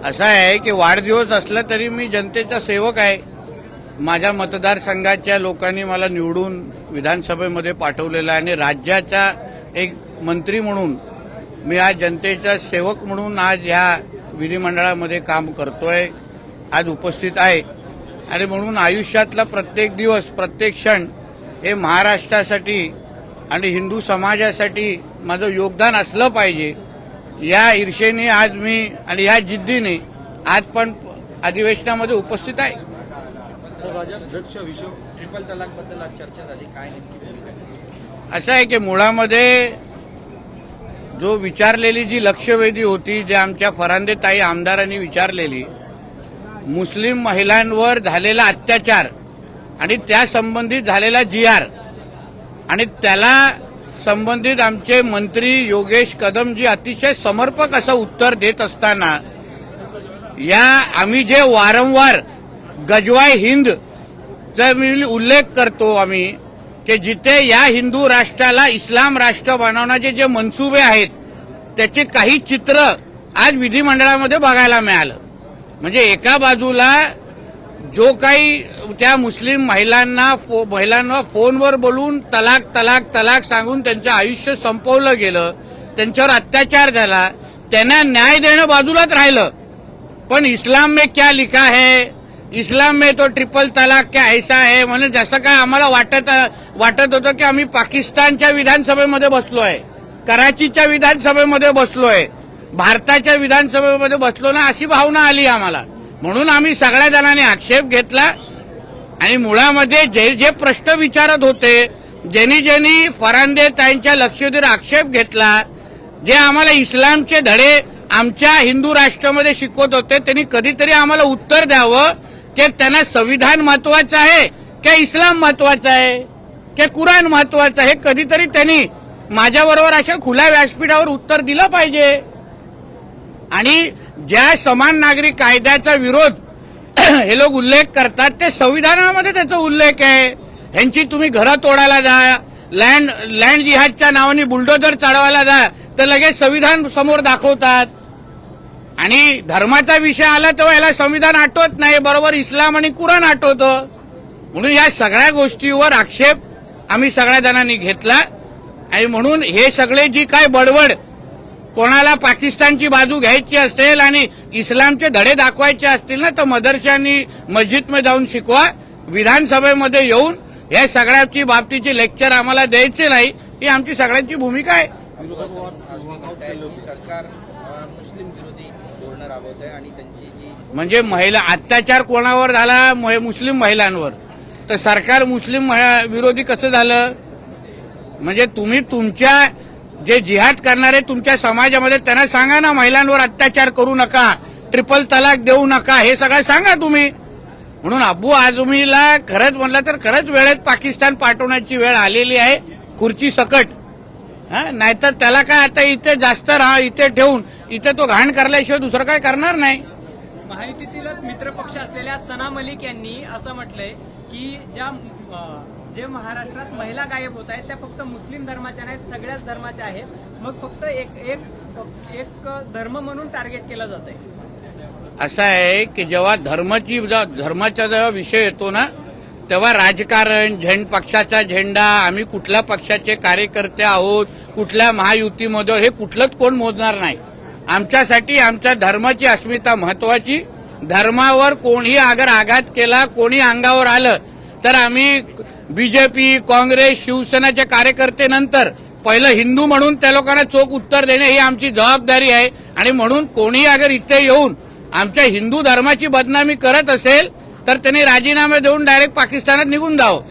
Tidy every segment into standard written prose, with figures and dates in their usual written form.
असा आहे की वाढदिवस असला तरी मी जनतेचा सेवक आहे. माझ्या मतदारसंघाच्या लोकांनी मला निवडून विधानसभेमध्ये पाठवलेलं आहे आणि राज्याचा एक मंत्री म्हणून मी आज जनतेचा सेवक म्हणून आज ह्या विधिमंडळामध्ये काम करतोय, आज उपस्थित आहे. आणि म्हणून आयुष्यातला प्रत्येक दिवस प्रत्येक क्षण हे महाराष्ट्रासाठी आणि हिंदू समाजासाठी माझं योगदान असलं पाहिजे या ईर्षेने आज मी आणि या जिद्दीने आज पण अधिवेशनामध्ये उपस्थित आहे. राज्याध्यक्ष विषय ट्रिपल तलाकबद्दल आज चर्चा झाली, काय नेमकी भूमिका आहे? असं आहे की मुळामध्ये जो विचारलेली जी लक्षवेधी होती, जे आमच्या फरांदेताई आमदारांनी विचारलेली, मुस्लिम महिलांवर झालेला अत्याचार आणि त्या संबंधित झालेला GR आणि त्याला संबंधित आमचे मंत्री योगेश कदमजी अतिशय समर्पक असं उत्तर देत असताना या आम्ही जे वारंवार गजवाय हिंद चा मी उल्लेख करतो आम्ही की जिथे या हिंदू राष्ट्राला इस्लाम राष्ट्र बनवण्याचे जे मनसुबे आहेत त्याचे काही चित्र आज विधिमंडळामध्ये बघायला मिळालं. म्हणजे एका बाजूला जो काही त्या मुस्लिम महिलांना फोनवर बोलून तलाक तलाक तलाक सांगून त्यांचं आयुष्य संपवलं गेलं, त्यांच्यावर अत्याचार झाला, त्यांना न्याय देणं बाजूलाच राहिलं. पण इस्लाम में क्या लिखा है, इस्लाम में तो ट्रिपल तलाक क्या ऐसा है, म्हणजे जसं काय आम्हाला वाटत होतं की आम्ही पाकिस्तानच्या विधानसभेमध्ये बसलोय, कराचीच्या विधानसभेमध्ये बसलोय, भारताच्या विधानसभेमध्ये बसलो ना, अशी भावना आली आम्हाला. म्हणून आम्ही सगळ्या जणांनी आक्षेप घेतला आणि मुळामध्ये जे जे प्रश्न विचारत होते, ज्यांनी फरांदेताईंच्या लक्षवेधीवर आक्षेप घेतला, जे आम्हाला इस्लामचे धडे आमच्या हिंदू राष्ट्रामध्ये शिकवत होते, त्यांनी कधीतरी आम्हाला उत्तर द्यावं की त्यांना संविधान महत्वाचं आहे की इस्लाम महत्वाचं आहे की कुराण महत्वाचं आहे. हे कधीतरी त्यांनी माझ्याबरोबर अशा खुल्या व्यासपीठावर उत्तर दिलं पाहिजे. आणि ज्या समान नागरिक कायद्याचा विरोध हे लोक उल्लेख करतात ते संविधानामध्ये त्याचा उल्लेख आहे. ह्यांची तुम्ही घरं तोडायला जा, लँड जिहादच्या नावाने बुलडोजर चढवायला जा, तर लगेच संविधान समोर दाखवतात. आणि धर्माचा विषय आला तेव्हा याला संविधान आठवत नाही, बरोबर इस्लाम आणि कुराण आठवतं. म्हणून या सगळ्या गोष्टीवर आक्षेप आम्ही सगळ्या जणांनी घेतला. आणि म्हणून हे सगळे जी काय बडबड, कोणाला पाकिस्तानची बाजू घ्यायची असेल आणि इस्लामचे धडे दाखवायचे असतील ना, तर मदरशांनी मस्जिदमध्ये जाऊन शिकवा. विधानसभेमध्ये येऊन या सगळ्याची बाबतीची लेक्चर आम्हाला द्यायचे नाही, ही आमची सगळ्यांची भूमिका आहे. सरकार मुस्लिम विरोधी धोरणं राबवत आहे आणि त्यांची जी म्हणजे महिला अत्याचार कोणावर झाला, मुस्लिम महिलांवर, तर सरकार मुस्लिम विरोधी कसं झालं? म्हणजे तुम्ही तुमच्या जे जिहाद करणारे तुमच्या समाजामध्ये त्यांना सांगा ना, महिलांवर अत्याचार करू नका, ट्रिपल तलाक देऊ नका, हे सगळं सांगा तुम्ही. म्हणून अबू आझमीला खरंच म्हटलं तर खरंच वेळेत पाकिस्तान पाठवण्याची वेळ आलेली आहे, खुर्ची सकट. नाहीतर त्याला काय आता इथे जास्त इथे ठेवून इथे तो घाण करल्याशिवाय दुसरं काय करणार नाही. महायुतीतीलच मित्रपक्ष असलेल्या सना मलिक यांनी असं म्हटलंय की जे महाराष्ट्रात महिला गायब होत आहेत त्या फक्त मुस्लिम धर्माच्या नाहीत, सगळ्याच धर्माच्या आहेत. मग फक्त एक धर्म म्हणून टार्गेट केलं जात आहे. असं आहे की जेव्हा धर्माचा जेव्हा विषय येतो ना, तेव्हा राजकारण, पक्षाचा झेंडा, आम्ही कुठल्या पक्षाचे कार्यकर्ते आहोत, कुठल्या महायुतीमध्ये, हे कुठलंच कोण मोजणार नाही. आमच्यासाठी आमच्या धर्माची अस्मिता महत्वाची. धर्मावर कोणी अगर आघात केला, कोणी अंगावर आलं, तर आम्ही बीजेपी, काँग्रेस, शिवसेनाचे कार्यकर्ते नंतर पहिलं हिंदू म्हणून त्या लोकांना चोख उत्तर देणे ही आमची जबाबदारी आहे. आणि म्हणून कोणी अगर इथे येऊन आमच्या हिंदू धर्माची बदनामी करत असेल तर त्यांनी राजीनामे देऊन डायरेक्ट पाकिस्तानात निघून जावं.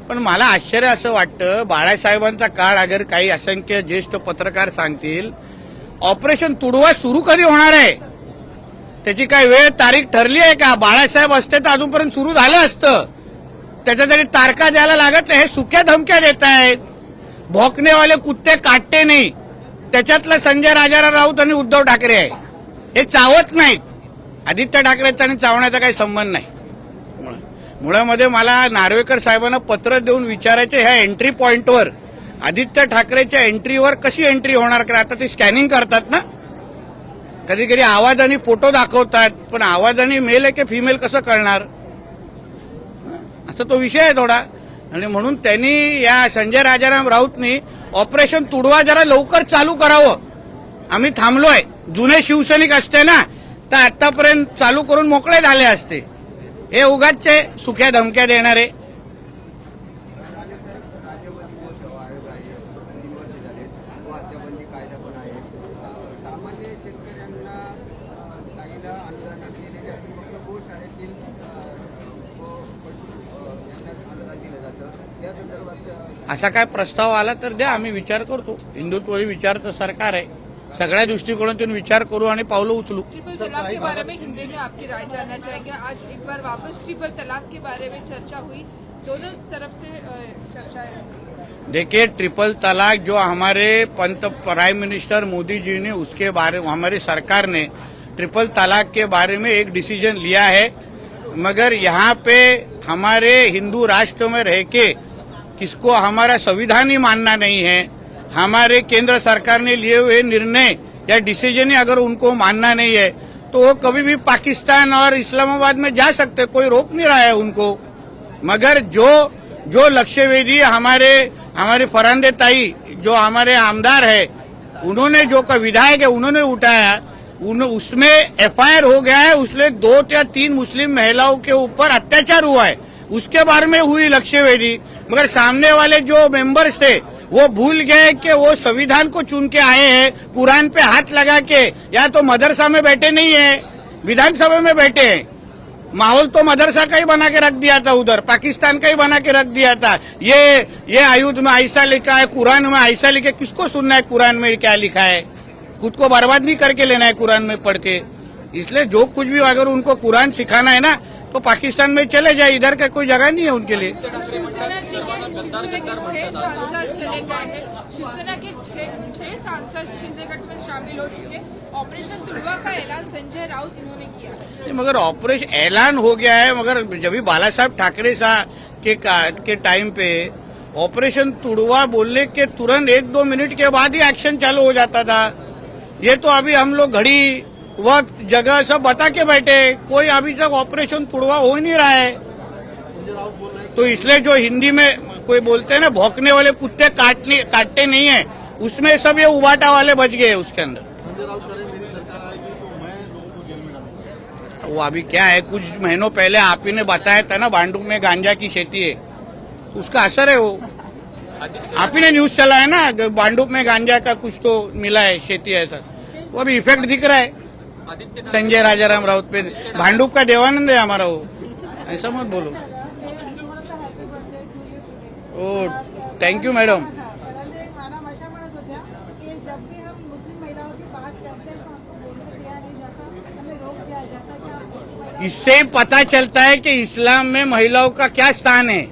पण मला आश्चर्य असं वाटतं, बाळासाहेबांचा काळ अगर काही असंख्य ज्येष्ठ पत्रकार सांगतील, ऑपरेशन तुडवा सुरू कधी होणार आहे, त्याची काय वेळ तारीख ठरली आहे का? बाळासाहेब असते तर अजूनपर्यंत सुरू झालं असतं. त्याच्यासाठी तारखा द्यायला लागत नाही. हे सुक्या धमक्या देत आहेत. भोकनेवाले कुत्ते काटते नाही, त्याच्यातला संजय राजाराम राऊत आणि उद्धव ठाकरे आहे. हे चावत नाहीत. आदित्य ठाकरेचा आणि चावण्याचा काही संबंध नाही. मुळामध्ये मला नार्वेकर साहेबांना पत्र देऊन विचारायचे, ह्या एंट्री पॉइंटवर आदित्य ठाकरेच्या एंट्रीवर कशी एंट्री होणार, कारण आता ते स्कॅनिंग करतात ना, कधी कधी आवाज आणि फोटो दाखवतात, पण आवाज आणि मेल आहे की फिमेल कसं कळणार, असा तो विषय आहे थोडा. आणि म्हणून त्यांनी या संजय राजाराम राऊतनी ऑपरेशन तुडवा जरा लवकर चालू करावं. आम्ही थांबलोय. जुने शिवसैनिक असते ना तर आतापर्यंत चालू करून मोकळे झाले असते. हे उगाचचे सुख्या धमक्या देणारे. असा काय प्रस्ताव आला तर द्या, आम्ही विचार करतो. हिंदुत्वही विचारचं सरकार आहे. सगळ्या दृष्टिकोनातून विचार करू आणि पावलं उचलू. ट्रिपल तलाक के बारे में हिंदी में आपकी राय जानना चाहेंगे. आज एक बार वापस ट्रिपल तलाक के बारे में चर्चा हुई, दोनों तरफ से चर्चा है. देखिए, ट्रिपल तलाक जो हमारे प्राइम मिनिस्टर मोदी जी ने उसके बारे में, हमारी सरकार ने ट्रिपल तलाक के बारे में एक डिसीजन लिया है, मगर यहाँ पे हमारे हिंदू राष्ट्र में रह के किसको हमारा संविधान ही मानना नहीं है. हमारे केंद्र सरकार ने लिए हुए निर्णय या डिसीजन ही अगर उनको मानना नहीं है तो वो कभी भी पाकिस्तान और इस्लामाबाद में जा सकते, कोई रोक नहीं रहा है उनको. मगर जो लक्ष्यवेदी हमारे फरांदे ताई जो हमारे आमदार है, उन्होंने जो का विधायक है उन्होंने उठाया, उसमें एफआईआर हो गया है. उसमें 2 या 3 मुस्लिम महिलाओं के ऊपर अत्याचार हुआ है, उसके बारे में हुई लक्ष्यवेदी. मगर सामने वाले जो मेंबर्स थे वो भूल गए कि वो संविधान को चुन के आए हैं, कुरान पे हाथ लगा के. या तो मदरसा में बैठे नहीं है, विधानसभा में बैठे हैं. माहौल तो मदरसा का ही बना के रख दिया था, उधर पाकिस्तान का ही बना के रख दिया था. ये आयुध में ऐसा लिखा है, कुरान में ऐसा लिखा है. किसको सुनना है कुरान में क्या लिखा है? खुद को बर्बाद नहीं करके लेना है कुरान में पढ़ के. इसलिए जो कुछ भी अगर उनको कुरान सिखाना है ना तो पाकिस्तान में चले जाए, इधर का कोई जगह नहीं है उनके लिए. शिवसेना के 6 सांसद चले गए हैं. शिवसेना के 6 सांसद शिंदे गठ में शामिल हो चुके. ऑपरेशन तुड़वा का ऐलान संजय राउत इन्होंने किया. मगर ऑपरेशन ऐलान हो गया है, मगर जब भी बाला साहब ठाकरे साहब के टाइम पे ऑपरेशन तुड़वा बोलने के तुरंत 1-2 मिनट के बाद ही एक्शन चालू हो जाता था. ये तो अभी हम लोग घड़ी वक्त जगह सब बता के बैठे, कोई अभी तक ऑपरेशन तुड़वा हो ही नहीं रहा है. तो इसलिए जो हिंदी में कोई बोलते हैं ना, भौंकने वाले कुत्ते काटते नहीं है, उसमें सब ये उबाटा वाले बच गए उसके अंदर. संजय राउत करें मेरी सरकार आएगी तो मैं लोगों को जेल में डालूंगा. वो अभी क्या है, कुछ महीनों पहले आप ही ने बताया था ना भांडुप में गांजा की खेती है, उसका असर है. वो आप ही ने न्यूज चला है ना, भांडुप में गांजा का कुछ तो मिला है खेती, ऐसा वो अभी इफेक्ट दिख रहा है संजय राजाराम राउत पे. भांडुप का देवानंद है हमारा वो, ऐसा मत बोलो. ओ थँक्यू मॅडम. इससे पता चलता है कि इस्लाम में महिलाओं का क्या स्थान है.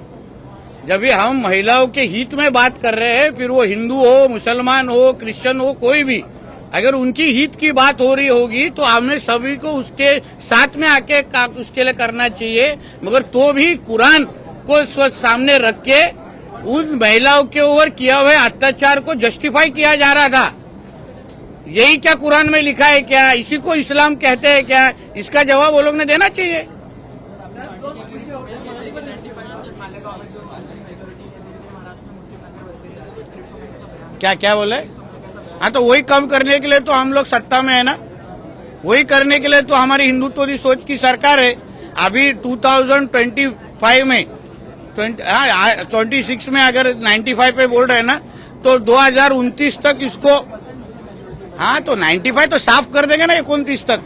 जब भी हम महिलाओं के हित में बात कर रहे हैं, फिर वो हिंदू हो, मुसलमान हो, क्रिश्चियन हो, कोई भी, अगर उनकी हित की बात हो रही होगी तो हमें सभी को उसके साथ में आके उसके लिए करना चाहिए. मगर तो भी कुरान को सामने रख के उन महिलाओं के ऊपर किया हुए अत्याचार को जस्टिफाई किया जा रहा था. यही क्या कुरान में लिखा है क्या? इसी को इस्लाम कहते हैं क्या? इसका जवाब वो लोग ने देना चाहिए. क्या क्या बोले? हाँ, तो वही कम करने के लिए तो हम लोग सत्ता में है ना, वही करने के लिए तो हमारी हिंदुत्व की सोच की सरकार है. अभी 2025 में 26 में अगर 95 पे बोल रहे हैं ना, तो 2029 तक इसको, हाँ तो 95 तो साफ कर देंगे ना 29 तक.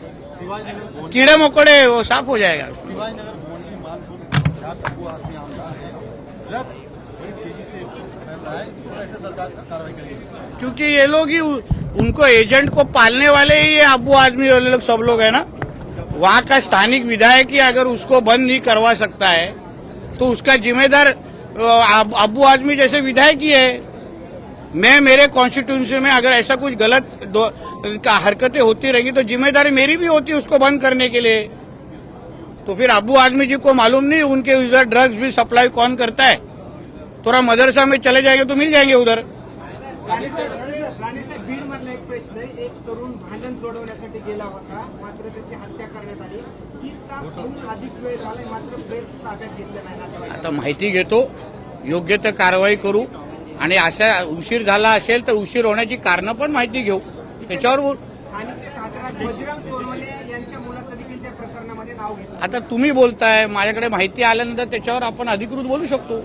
कीड़े मकोड़े वो साफ हो जाएगा. शिवाजीनगर भोंडली मानपुर जहाँ अबू आजमी आमदार है, ड्रग्स बड़ी तेजी से फैल रहा है, इसको कैसे सरकार कार्रवाई करेगी? क्योंकि ये लोग ही उनको एजेंट को पालने वाले ही ये अबू आदमी वाले लोग सब लोग है ना. वहाँ का स्थानिक विधायक ही अगर उसको बंद नहीं करवा सकता है तो उसका जिम्मेदार अबू आदमी जैसे विधायक ही है. मैं मेरे कॉन्स्टिट्यूंसी में अगर ऐसा कुछ गलत हरकतें होती रहेंगी तो जिम्मेदारी मेरी भी होती है उसको बंद करने के लिए. तो फिर अबू आदमी जी को मालूम नहीं उनके उधर ड्रग्स भी सप्लाई कौन करता है. थोड़ा मदरसा में चले जाएंगे तो मिल जाएंगे उधर. राणेसाहेब बीड मधला एक प्रश्न आहे. एक तरुण भांडण सोडवण्यासाठी गेला होता, मात्र त्याची हत्या करण्यात आली. 30 तास अधिक वेळ झालाय, मात्र प्रेस ताब्यात घेतलं नाही नातेवाईकांनी. आता माहिती घेतो, योग्य तर कारवाई करू आणि अशा उशीर झाला असेल तर उशीर होण्याची कारणं पण माहिती घेऊ, त्याच्यावर बोल. ठाण्याचे खासदार बजरंग सोनवणे यांच्या मुलाचं देखील त्या प्रकरणामध्ये नाव घेतलं. आता तुम्ही बोलताय, माझ्याकडे माहिती आल्यानंतर त्याच्यावर आपण अधिकृत बोलू शकतो.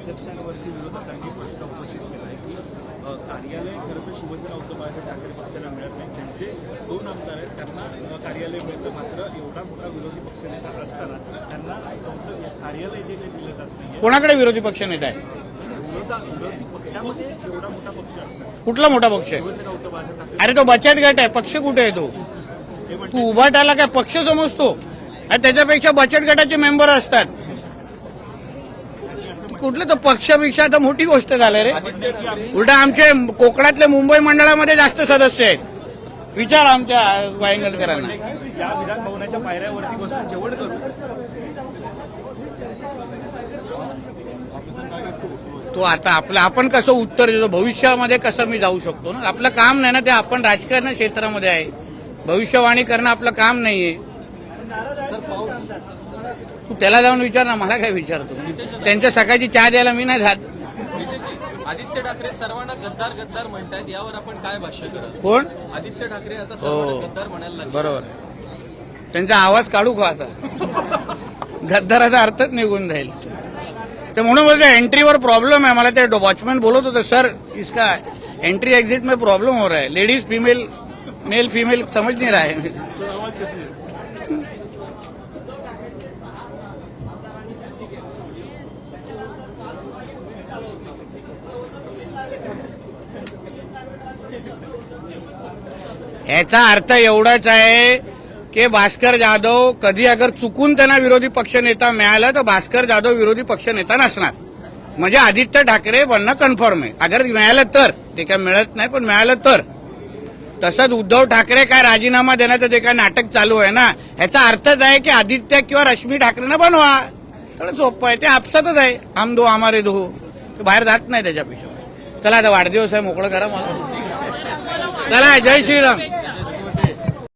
अध्यक्षांवरती विरोधकांनी प्रश्न उपस्थित केला आहे की कार्यालय खरं तर शिवसेना उद्धव बाळासाहेब ठाकरे पक्षाला मिळत नाही. त्यांचे 2 आमदार आहेत, त्यांना कार्यालय मिळतं, मात्र एवढा मोठा विरोधी पक्षनेता असताना त्यांना संसद कार्यालय जे काही दिलं जात नाही. कोणाकडे विरोधी पक्ष नेता आहे? विरोधी पक्षामध्ये एवढा मोठा पक्ष असतो कुठला मोठा पक्ष आहे? शिवसेना उद्धव बाळासाहेब ठाकरे. अरे तो बचत गट आहे, पक्ष कुठे आहे तो? तू उभाटाला काय पक्ष समजतो? आणि त्याच्यापेक्षा बचत गटाचे मेंबर असतात. कुठलं तर पक्षपेक्षा आता मोठी गोष्ट झाली रे. उलट आमचे कोकणातले मुंबई मंडळामध्ये जास्त सदस्य आहेत. विचार आमच्या वायंगणकरांना. या विधान भवनाच्या पायऱ्यावरती बसून जेवण करू. तो आता आपण कसं उत्तर देतो, भविष्यामध्ये कसं मी जाऊ शकतो ना. आपलं काम नाही ना ते. आपण राजकारण क्षेत्रामध्ये आहे, भविष्यवाणी करणं आपलं काम नाहीये. तू त्याला जाऊन विचार ना, मला काय विचारतो? त्यांच्या सकाळची चहा द्यायला मी नाही जात. आदित्य ठाकरे सर्वांना गद्दार गद्दार म्हणतायत, यावर आपण काय भाष्य कराल? कोण? आदित्य ठाकरे आता हो, सर्वांना गद्दार म्हणायला लागले. बरोबर आहे. त्यांचा आवाज काढू का आता? गद्दाराचा अर्थच निघून जाईल. तर म्हणून बोलतो एंट्रीवर प्रॉब्लेम आहे. मला ते वॉचमॅन बोलत होते, सर इसका एंट्री एक्झिट में प्रॉब्लम हो रहा है, लेडीज फीमेल मेल फीमेल समझ नहीं रहा है. याचा अर्थ एवढाच आहे की भास्कर जाधव कधी अगर चुकून त्यांना विरोधी पक्षनेता मिळाला तर भास्कर जाधव विरोधी पक्षनेता नसणार. म्हणजे आदित्य ठाकरे बनणं कन्फर्म आहे. अगर मिळालं तर, ते काय मिळत नाही पण मिळालं तर. तसंच उद्धव ठाकरे काय राजीनामा देण्याचं जे काय नाटक चालू आहे ना, ह्याचा अर्थच आहे की आदित्य किंवा रश्मी ठाकरेंना बनवा. थोडं सोपं आहे, ते आपसातच आहे. हम दो हमारे दो, ते बाहेर जात नाही त्याच्यापेक्षा. चला आता वाढदिवस आहे, मोकळं करा मला. चला, जय श्रीराम.